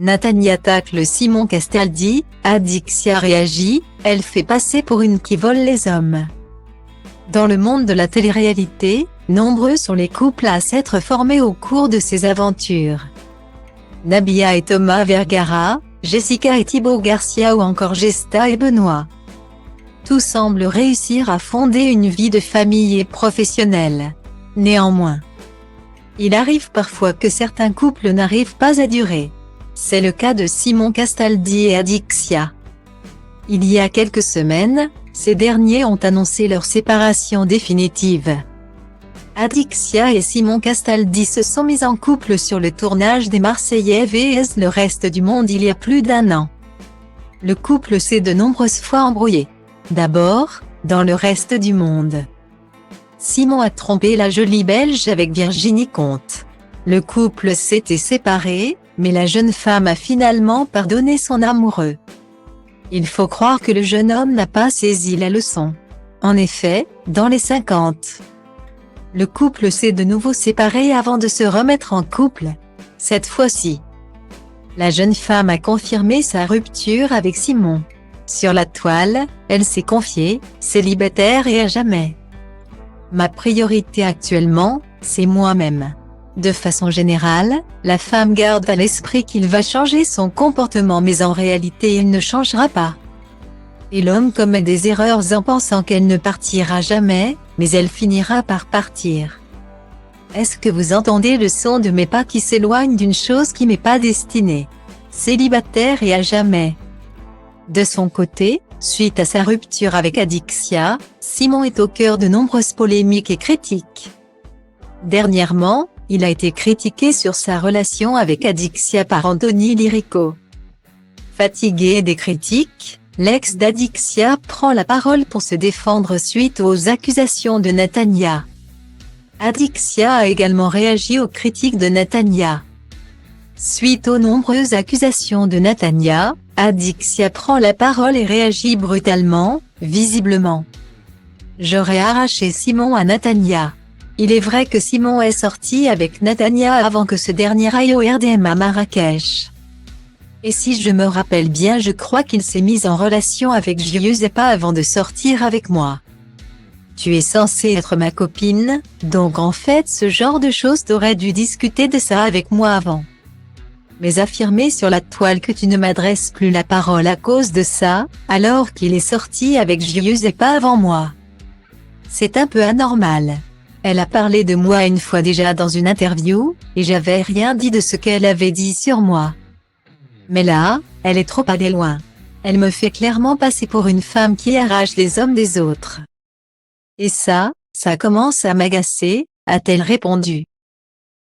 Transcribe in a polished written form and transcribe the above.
Natania tacle Simon Castaldi, Adixia réagit, elle fait passer pour une qui vole les hommes. Dans le monde de la télé-réalité, nombreux sont les couples à s'être formés au cours de ces aventures. Nabila et Thomas Vergara, Jessica et Thibaut Garcia ou encore Gesta et Benoît. Tous semblent réussir à fonder une vie de famille et professionnelle. Néanmoins, il arrive parfois que certains couples n'arrivent pas à durer. C'est le cas de Simon Castaldi et Adixia. Il y a quelques semaines, ces derniers ont annoncé leur séparation définitive. Adixia et Simon Castaldi se sont mis en couple sur le tournage des Marseillais vs le reste du monde il y a plus d'1 an. Le couple s'est de nombreuses fois embrouillé. D'abord, dans le reste du monde. Simon a trompé la jolie Belge avec Virginie Comte. Le couple s'était séparé, mais la jeune femme a finalement pardonné son amoureux. Il faut croire que le jeune homme n'a pas saisi la leçon. En effet, dans les 50, le couple s'est de nouveau séparé avant de se remettre en couple. Cette fois-ci, la jeune femme a confirmé sa rupture avec Simon. Sur la toile, elle s'est confiée, célibataire et à jamais. Ma priorité actuellement, c'est moi-même. De façon générale, la femme garde à l'esprit qu'il va changer son comportement mais en réalité il ne changera pas. Et l'homme commet des erreurs en pensant qu'elle ne partira jamais, mais elle finira par partir. Est-ce que vous entendez le son de mes pas qui s'éloignent d'une chose qui m'est pas destinée? Célibataire et à jamais. De son côté, suite à sa rupture avec Adixia, Simon est au cœur de nombreuses polémiques et critiques. Dernièrement, il a été critiqué sur sa relation avec Adixia par Anthony Lirico. Fatigué des critiques, l'ex d'Adixia prend la parole pour se défendre suite aux accusations de Natania. Adixia a également réagi aux critiques de Natania. Suite aux nombreuses accusations de Natania, Adixia prend la parole et réagit brutalement, visiblement. J'aurais arraché Simon à Natania. Il est vrai que Simon est sorti avec Natania avant que ce dernier aille au RDM à Marrakech. Et si je me rappelle bien, je crois qu'il s'est mis en relation avec Giuseppa avant de sortir avec moi. Tu es censée être ma copine, donc en fait ce genre de choses t'aurais dû discuter de ça avec moi avant. Mais affirmer sur la toile que tu ne m'adresses plus la parole à cause de ça, alors qu'il est sorti avec Giuseppa avant moi. C'est un peu anormal. Elle a parlé de moi une fois déjà dans une interview, et j'avais rien dit de ce qu'elle avait dit sur moi. Mais là, elle est trop allée loin. Elle me fait clairement passer pour une femme qui arrache les hommes des autres. Et ça commence à m'agacer, a-t-elle répondu.